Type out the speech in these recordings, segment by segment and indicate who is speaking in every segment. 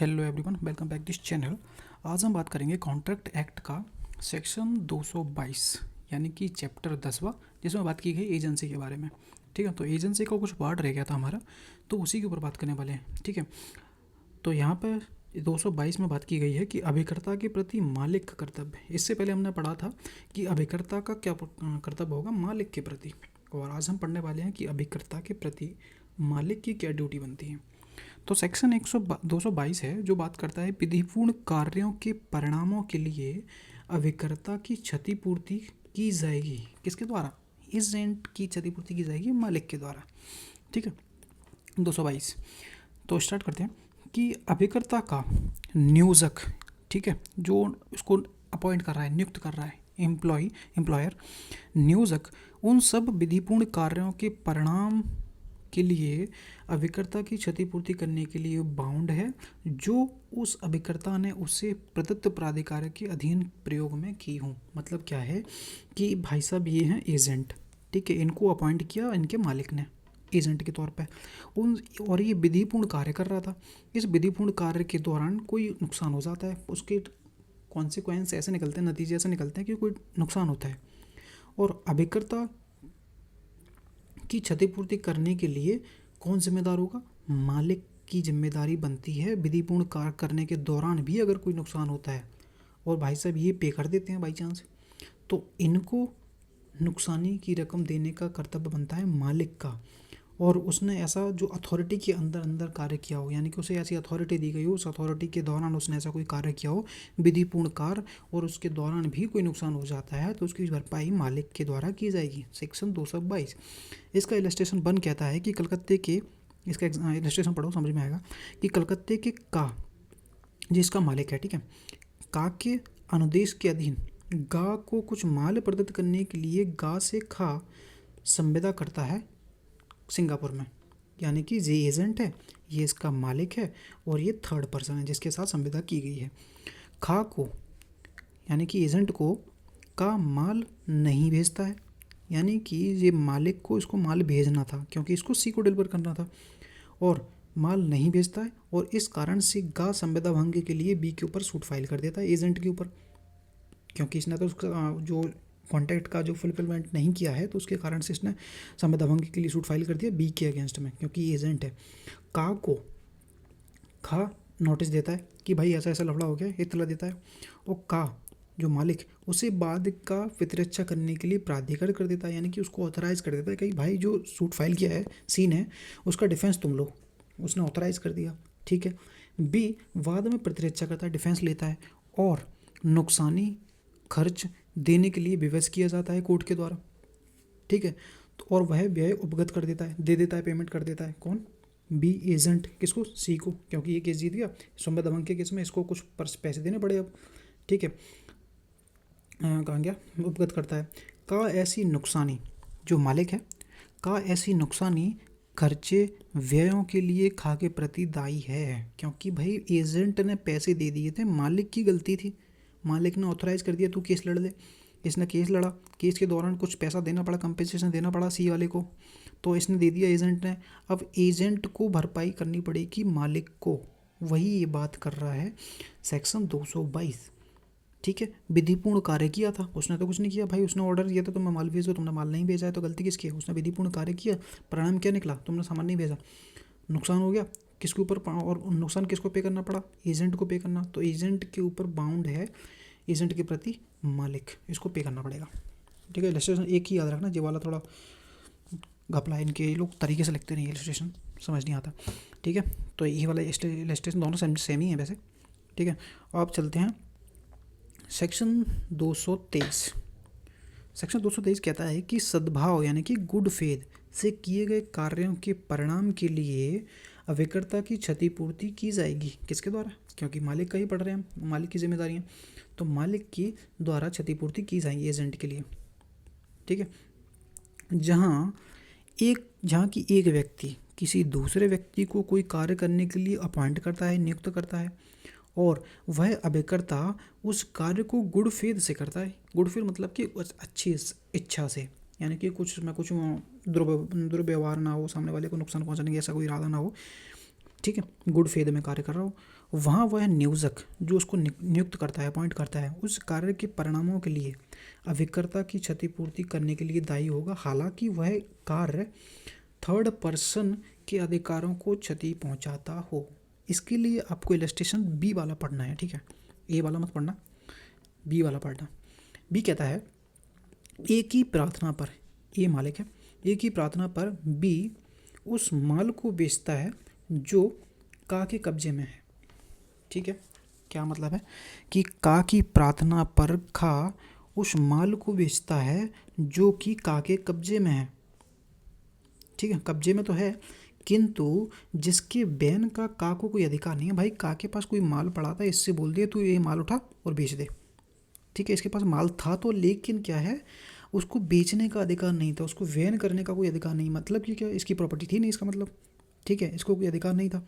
Speaker 1: Hello everyone, welcome back this channel. आज हम बात करेंगे कॉन्ट्रैक्ट एक्ट का सेक्शन 222 यानी कि चैप्टर 10वां, जिसमें बात की गई एजेंसी के बारे में। ठीक है, तो एजेंसी का कुछ पार्ट रह गया था हमारा, तो उसी के ऊपर बात करने वाले हैं। ठीक है, तो यहाँ पर 222 में बात की गई है कि अभिकर्ता के प्रति मालिक का कर्तव्य। इससे पहले हमने पढ़ा था कि अभिकर्ता का क्या कर्तव्य होगा मालिक के प्रति, और आज हम पढ़ने वाले हैं कि अभिकर्ता के प्रति मालिक की क्या ड्यूटी बनती है। तो सेक्शन 222 है जो बात करता है विधिपूर्ण कार्यों के परिणामों के लिए अभिकर्ता की क्षतिपूर्ति की जाएगी। किसके द्वारा? एजेंट की क्षतिपूर्ति की जाएगी मालिक के द्वारा। ठीक है, 222 तो स्टार्ट करते हैं कि अभिकर्ता का नियोजक, ठीक है, जो उसको अपॉइंट कर रहा है, नियुक्त कर रहा है, एम्प्लॉयर नियोजक उन सब विधिपूर्ण कार्यों के परिणाम के लिए अभिकर्ता की क्षतिपूर्ति करने के लिए बाउंड है जो उस अभिकर्ता ने उसे प्रदत्त प्राधिकार के अधीन प्रयोग में की हूँ। मतलब क्या है कि भाई साहब ये हैं एजेंट, ठीक है, इनको अपॉइंट किया इनके मालिक ने एजेंट के तौर पे और ये विधिपूर्ण कार्य कर रहा था। इस विधिपूर्ण कार्य के दौरान कोई नुकसान हो जाता है, उसके कॉन्सिक्वेंस ऐसे निकलते हैं, नतीजे ऐसे निकलते हैं कि कोई नुकसान होता है, और अभिकर्ता की क्षतिपूर्ति करने के लिए कौन जिम्मेदार होगा? मालिक की जिम्मेदारी बनती है। विधिपूर्ण कार्य करने के दौरान भी अगर कोई नुकसान होता है और भाई साहब ये पे कर देते हैं बाई चांस, तो इनको नुकसानी की रकम देने का कर्तव्य बनता है मालिक का। और उसने ऐसा जो अथॉरिटी के अंदर कार्य किया हो, यानी कि उसे ऐसी अथॉरिटी दी गई हो, उस अथॉरिटी के दौरान उसने ऐसा कोई कार्य किया हो विधिपूर्ण कार्य, और उसके दौरान भी कोई नुकसान हो जाता है तो उसकी भरपाई मालिक के द्वारा की जाएगी। सेक्शन 222 इसका इलस्ट्रेशन 1 कहता है कि कलकत्ते के, इसका इलस्ट्रेशन पढ़ो समझ में आएगा, कि कलकत्ते के का जिसका मालिक है, ठीक है, का के अनुदेश के अधीन गा को कुछ माल प्रदत्त करने के लिए गा से खा संविदा करता है सिंगापुर में। यानी कि ये एजेंट है, ये इसका मालिक है, और ये थर्ड पर्सन है जिसके साथ संविदा की गई है। खा को यानी कि एजेंट को का माल नहीं भेजता है, यानी कि ये मालिक को इसको माल भेजना था क्योंकि इसको सी को डिलीवर करना था, और माल नहीं भेजता है, और इस कारण से गा संविदा भंग के लिए बी के ऊपर सूट फाइल कर देता है एजेंट के ऊपर, क्योंकि इसने तो उसका जो कॉन्ट्रैक्ट का जो फुलफिलमेंट नहीं किया है तो उसके कारण से इसने संविदा भंग के लिए सूट फाइल कर दिया बी के अगेंस्ट में, क्योंकि एजेंट है। का को खा नोटिस देता है कि भाई ऐसा ऐसा लफड़ा हो गया, इतला देता है, और का जो मालिक उसे बाद का प्रतिरक्षा करने के लिए प्राधिकार कर देता है, यानी कि उसको ऑथराइज कर देता है कि भाई जो सूट फाइल किया है सीन है उसका डिफेंस तुम लो, उसने ऑथराइज कर दिया। ठीक है, बी बाद में प्रतिरक्षा करता है, डिफेंस लेता है, और नुकसानी खर्च देने के लिए विवश किया जाता है कोर्ट के द्वारा। ठीक है, तो और वह व्यय उपगत कर देता है, दे देता है, पेमेंट कर देता है। कौन? B agent. किसको? सी को, क्योंकि ये केस जीत गया। संविदा भंग के केस में इसको कुछ पैसे देने पड़े अब। ठीक है, कहाँ गया? उपगत करता है। का ऐसी नुकसानी, जो मालिक है, का ऐसी नुकसानी खर्चे व्ययों के लिए खा के प्रति दायी है, क्योंकि भाई एजेंट ने पैसे दे दिए थे, मालिक की गलती थी, मालिक ने ऑथराइज कर दिया तू केस लड़ ले, इसने केस लड़ा, केस के दौरान कुछ पैसा देना पड़ा, कंपेंसेशन देना पड़ा सी वाले को, तो इसने दे दिया एजेंट ने। अब एजेंट को भरपाई करनी पड़ेगी मालिक को, वही ये बात कर रहा है सेक्शन 222। ठीक है, विधिपूर्ण कार्य किया था, उसने तो कुछ नहीं किया भाई, उसने ऑर्डर दिया था तुम्हें माल भेजो, तुमने माल नहीं भेजा है तो गलती किसकी है? उसने विधिपूर्ण कार्य किया, परिणाम क्या निकला? तुमने सामान नहीं भेजा, नुकसान हो गया, किसके ऊपर? और नुकसान किसको पे करना पड़ा? एजेंट को पे करना। तो एजेंट के ऊपर बाउंड है, एजेंट के प्रति मालिक, इसको पे करना पड़ेगा। ठीक है, इलस्ट्रेशन एक ही याद रखना, ये वाला थोड़ा घपला है, इनके लोग तरीके से लिखते नहीं, इलस्ट्रेशन समझ नहीं आता। ठीक है, तो ये वाला इलस्ट्रेशन दोनों सेम ही है वैसे। ठीक है, अब चलते हैं सेक्शन 223। सेक्शन 223 कहता है कि सद्भाव यानी कि गुड फेथ से किए गए कार्यों के परिणाम के लिए अभिकर्ता की क्षतिपूर्ति की जाएगी। किसके द्वारा? क्योंकि मालिक का ही पढ़ रहे हैं, मालिक की जिम्मेदारी है, तो मालिक की द्वारा क्षतिपूर्ति की जाएगी एजेंट के लिए। ठीक है, जहाँ की एक व्यक्ति किसी दूसरे व्यक्ति को कोई कार्य करने के लिए अपॉइंट करता है, नियुक्त करता है, और वह अभिकर्ता उस कार्य को गुड फेथ से करता है। गुड फेथ मतलब कि अच्छी इच्छा से, यानी कि कुछ दुर्व्यवहार ना हो, सामने वाले को नुकसान पहुंचाने की ऐसा कोई इरादा ना हो। ठीक है, गुड फेथ में कार्य कर रहा हो, वहाँ वह नियोजक जो उसको नियुक्त करता है, अपॉइंट करता है, उस कार्य के परिणामों के लिए अभिकर्ता की क्षतिपूर्ति करने के लिए दायी होगा, हालांकि वह कार्य थर्ड पर्सन के अधिकारों को क्षति पहुंचाता हो। इसके लिए आपको इलस्ट्रेशन बी वाला पढ़ना है, ठीक है, ए वाला मत पढ़ना, बी वाला पढ़ना। बी कहता है ए की प्रार्थना पर, ए मालिक है, ए की प्रार्थना पर बी उस माल को बेचता है जो का के कब्जे में है। ठीक है, क्या मतलब है कि का की प्रार्थना पर खा उस माल को बेचता है जो कि का के कब्जे में है। ठीक है, कब्जे में तो है, किंतु जिसके बैन का को कोई अधिकार नहीं है। भाई का के पास कोई माल पड़ा था, इससे बोल दिया तू ये माल उठा और बेच दे। ठीक है, इसके पास माल था तो, लेकिन क्या है, उसको बेचने का अधिकार नहीं था, उसको वैन करने का कोई अधिकार नहीं। मतलब कि क्या, इसकी प्रॉपर्टी थी नहीं, इसका मतलब। ठीक है, इसको कोई अधिकार नहीं था।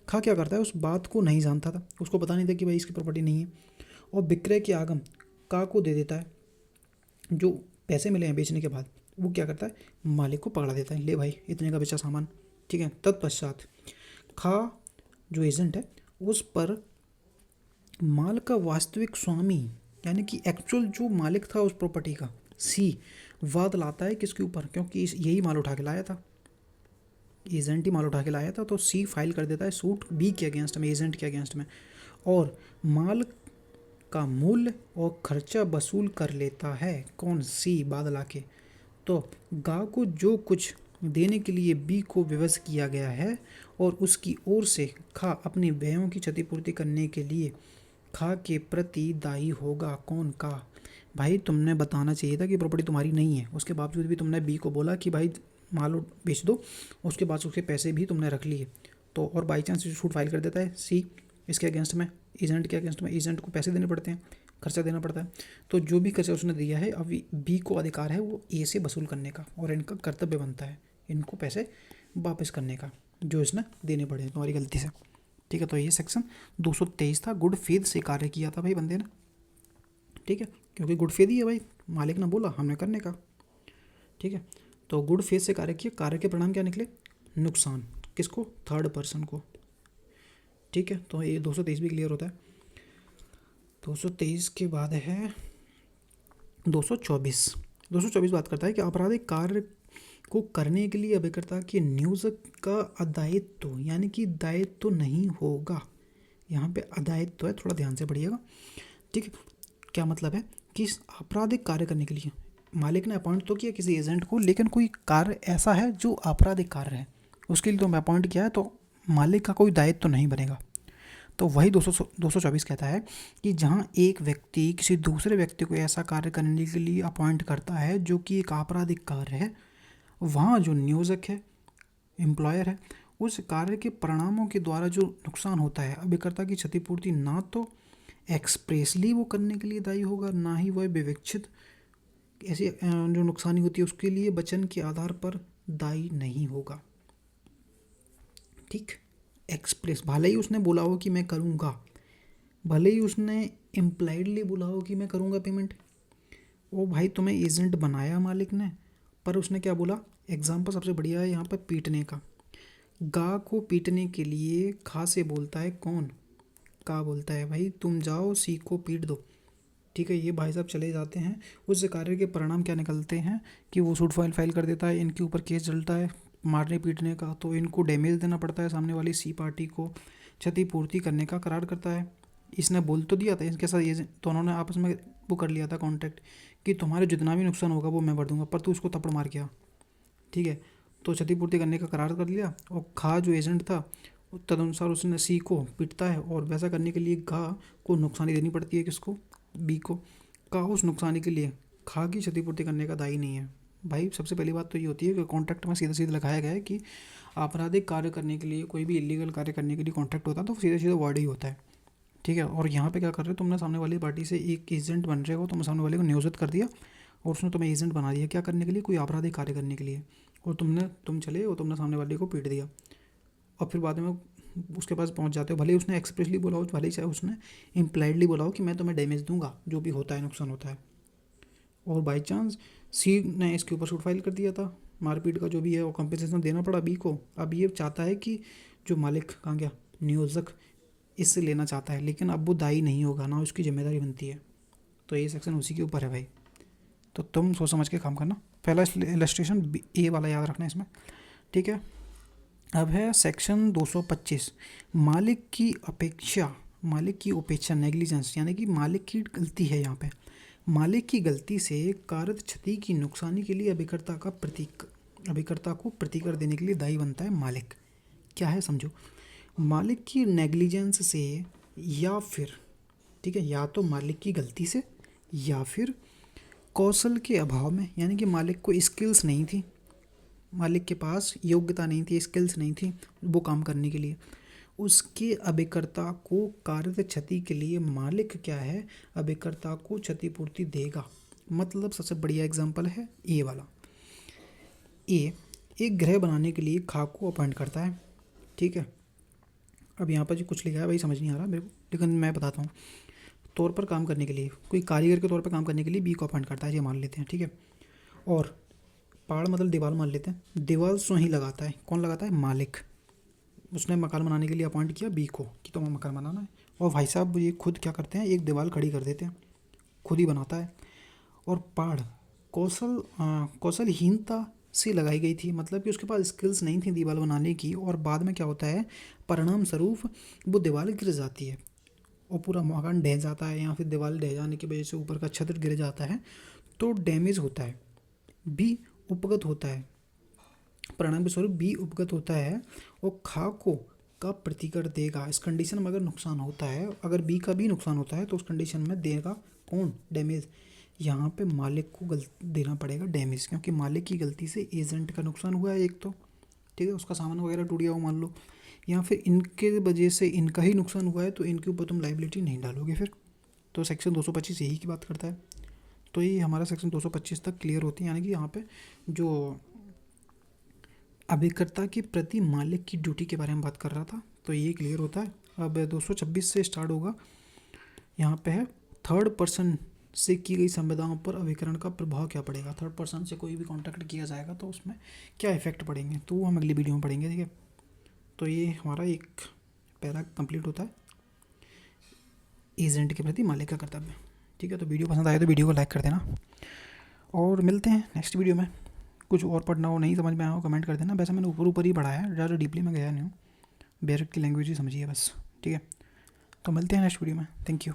Speaker 1: खा क्या करता है, उस बात को नहीं जानता था, उसको पता नहीं था कि भाई इसकी प्रॉपर्टी नहीं है, और विक्रय के आगम का को दे देता है। जो पैसे मिले हैं बेचने के बाद, वो क्या करता है, मालिक को पकड़ा देता है, ले भाई इतने का बेचा सामान। ठीक है, तत्पश्चात खा जो एजेंट है उस पर माल का वास्तविक स्वामी यानी कि एक्चुअल जो मालिक था उस प्रॉपर्टी का, सी, वाद लाता है किसके ऊपर, क्योंकि यही माल उठा के लाया था, एजेंट ही माल उठा के लाया था, तो सी फाइल कर देता है सूट बी के अगेंस्ट में, एजेंट के अगेंस्ट में, और माल का मूल्य और खर्चा वसूल कर लेता है। कौन, सी, बाद ला के। तो गा को जो कुछ देने के लिए बी को विवश किया गया है और उसकी ओर से खा अपने व्ययों की क्षतिपूर्ति करने के लिए खा के प्रति दायी होगा। कौन, का। भाई तुमने बताना चाहिए था कि प्रॉपर्टी तुम्हारी नहीं है, उसके बावजूद भी तुमने बी को बोला कि भाई माल बेच दो, उसके बाद उसके पैसे भी तुमने रख लिए, तो और बाई चांस सूट फाइल कर देता है सी इसके अगेंस्ट में, एजेंट के अगेंस्ट में। एजेंट को पैसे देने पड़ते हैं, खर्चा देना पड़ता है, तो जो भी खर्चा उसने दिया है, अब बी को अधिकार है वो ए से वसूल करने का, और इनका कर्तव्य बनता है इनको पैसे वापस करने का जो इसने देने पड़े तुम्हारी गलती से। ठीक है, तो ये सेक्शन 223 था। गुड फेथ से कार्य किया था भाई बंदे ने। ठीक है, क्योंकि गुड फेथ ही है भाई, मालिक ने बोला हमने करने का। ठीक है, तो गुड फेथ से कार्य किया, कार्य के परिणाम क्या निकले, नुकसान किसको, थर्ड पर्सन को। ठीक है, तो ये 223 भी क्लियर होता है। 223 के बाद है 224। 224 बात करता है कि आपराधिक कार्य को करने के लिए अभिकर्ता के नियोजक का अदायित्व यानी कि दायित्व नहीं होगा। यहाँ पे अदायित्व है, थोड़ा ध्यान से पढ़िएगा। ठीक है, क्या मतलब है कि आपराधिक कार्य करने के लिए मालिक ने अपॉइंट तो किया किसी एजेंट को, लेकिन कोई कार्य ऐसा है जो आपराधिक कार्य है, उसके लिए तो मैं अपॉइंट किया है, तो मालिक का कोई दायित्व तो नहीं बनेगा। तो वही 224 कहता है कि जहाँ एक व्यक्ति किसी दूसरे व्यक्ति को ऐसा कार्य करने के लिए अपॉइंट करता है जो कि एक आपराधिक कार्य है, वहाँ जो नियोजक है, एम्प्लॉयर है, उस कार्य के परिणामों के द्वारा जो नुकसान होता है, अभिकर्ता की क्षतिपूर्ति ना तो एक्सप्रेसली वो करने के लिए दायी होगा, ना ही वह विवक्षित ऐसी जो नुकसानी होती है उसके लिए वचन के आधार पर दायी नहीं होगा। ठीक, एक्सप्रेस, भले ही उसने बोला हो कि मैं करूँगा, भले ही उसने इम्प्लाइडली बोला हो कि मैं करूँगा पेमेंट, वो भाई तुम्हें एजेंट बनाया मालिक ने, पर उसने क्या बोला, एग्जाम्पल सबसे बढ़िया है यहाँ पर पीटने का। गा को पीटने के लिए खा से बोलता है कौन, का बोलता है भाई तुम जाओ सी को पीट दो। ठीक है, ये भाई साहब चले जाते हैं, उस कार्य के परिणाम क्या निकलते हैं कि वो सूट फाइल कर देता है, इनके ऊपर केस चलता है मारने पीटने का, तो इनको डैमेज देना पड़ता है, सामने वाली सी पार्टी को क्षतिपूर्ति करने का करार करता है। इसने बोल तो दिया था इसके साथ, ये तो उन्होंने आपस में वो कर लिया था कॉन्ट्रैक्ट कि तुम्हारे जितना भी नुकसान होगा वो मैं भर दूंगा, पर तू उसको थप्पड़ मार गया। ठीक है, तो क्षतिपूर्ति करने का करार कर लिया, और खा जो एजेंट था तदनुसार उसने सी को पीटता है, और वैसा करने के लिए घा को नुकसानी देनी पड़ती है किसको, बी को। का उस नुकसानी के लिए खा की क्षतिपूर्ति करने का दायी नहीं है। भाई सबसे पहली बात तो ये होती है कि कॉन्ट्रैक्ट में सीधा सीधा लगाया गया है कि आपराधिक कार्य करने के लिए, कोई भी इलीगल कार्य करने के लिए कॉन्ट्रैक्ट होता है तो सीधा सीधा वर्ड ही होता है। ठीक है, और यहाँ पे क्या कर रहे हो, तुमने सामने वाली पार्टी से एक एजेंट बन रहे हो, तुमने सामने वाले को नियोजित कर दिया और उसने तुम्हें एजेंट बना दिया, क्या करने के लिए, कोई आपराधिक कार्य करने के लिए, और तुम चले और तुमने सामने वाले को पीट दिया, और फिर बाद में उसके पास पहुंच जाते हो, भले ही उसने एक्सप्रेसली बोला हो, भले ही चाहे उसने इम्प्लाइडली बोला हो कि मैं तुम्हें डैमेज दूंगा, जो भी होता है नुकसान होता है, और बाई चांस सी ने इसके ऊपर सूट फाइल कर दिया था, मारपीट का जो भी है वो कंपनसेशन देना पड़ा बी को। अब ये चाहता है कि जो मालिक कहाँ गया, नियोजक, इससे लेना चाहता है, लेकिन अब वो दायी नहीं होगा, ना उसकी जिम्मेदारी बनती है। तो ये सेक्शन उसी के ऊपर है भाई। तो तुम सोच समझ के काम करना। पहला इलस्ट्रेशन ए वाला याद रखना इसमें, ठीक है। अब है सेक्शन 225, मालिक की उपेक्षा नेग्लिजेंस, यानी कि मालिक की गलती है यहाँ पे। मालिक की गलती से कारक क्षति की नुकसानी के लिए अभिकर्ता को प्रतिकर देने के लिए दायी बनता है मालिक। क्या है समझो, मालिक की नेग्लिजेंस से या फिर, ठीक है, या तो मालिक की गलती से या फिर कौशल के अभाव में, यानी कि मालिक को स्किल्स नहीं थी, मालिक के पास योग्यता नहीं थी, स्किल्स नहीं थी वो काम करने के लिए, उसके अभिकर्ता को कार्य क्षति के लिए मालिक क्या है, अभिकर्ता को क्षतिपूर्ति देगा। मतलब सबसे बढ़िया एग्जांपल है ए वाला। ए एक ग्रह बनाने के लिए खा को अपॉइंट करता है, ठीक है। अब यहाँ पर जो कुछ लिखा है भाई समझ नहीं आ रहा मेरे को, लेकिन मैं बताता हूँ। तौर पर काम करने के लिए, कोई कारीगर के तौर पर काम करने के लिए बी को अपॉइंट करता है, ये मान लेते हैं, ठीक है। और पहाड़ मतलब दीवार मान लेते हैं, दीवार सो ही लगाता है, कौन लगाता है, मालिक। उसने मकान बनाने के लिए अपॉइंट किया बी को कि तुम्हें मकान बनाना है, और भाई साहब ये खुद क्या करते हैं, एक दीवार खड़ी कर देते हैं, खुद ही बनाता है। और पहाड़ कौशलहीनता से लगाई गई थी, मतलब कि उसके पास स्किल्स नहीं थी दीवार बनाने की, और बाद में क्या होता है, परिणाम स्वरूप वो दीवार गिर जाती है और पूरा मकान ढह जाता है, या फिर दीवार ढह जाने की वजह से ऊपर का छत गिर जाता है, तो डैमेज होता है, बी उपगत होता है, परिणाम के स्वरूप बी उपगत होता है और खा को का प्रतिकर देगा। इस कंडीशन में अगर नुकसान होता है, अगर बी का भी नुकसान होता है, तो उस कंडीशन में देगा कौन, डैमेज। यहाँ पे मालिक को देना पड़ेगा डैमेज, क्योंकि मालिक की गलती से एजेंट का नुकसान हुआ है एक तो, ठीक है, उसका सामान वगैरह टूट गया हो मान लो, या फिर इनके वजह से इनका ही नुकसान हुआ है, तो इनके ऊपर तुम लाइबिलिटी नहीं डालोगे फिर। तो सेक्शन 225 यही की बात करता है। तो ये हमारा सेक्शन 225 तक क्लियर होती है, यानी कि यहाँ पे जो अभिकर्ता के प्रति मालिक की ड्यूटी के बारे में बात कर रहा था, तो ये क्लियर होता है। अब 226 से स्टार्ट होगा, यहाँ पे है थर्ड पर्सन से की गई संविदाओं पर अभिकरण का प्रभाव क्या पड़ेगा। थर्ड पर्सन से कोई भी कॉन्टैक्ट किया जाएगा तो उसमें क्या इफेक्ट पड़ेंगे, तो वो हम अगली वीडियो में पढ़ेंगे, ठीक है। तो ये हमारा एक पैरा कंप्लीट होता है, एजेंट के प्रति मालिक का कर्तव्य, ठीक है। तो वीडियो पसंद आए तो वीडियो को लाइक कर देना, और मिलते हैं नेक्स्ट वीडियो में। कुछ और पढ़ना हो, नहीं समझ में आया हो, कमेंट कर देना। वैसे मैंने ऊपर ऊपर ही पढ़ाया है, ज़्यादा डीपली में गया नहीं हूँ, बेसिक की लैंग्वेज ही समझिए बस, ठीक है। तो मिलते हैं नेक्स्ट वीडियो में, थैंक यू।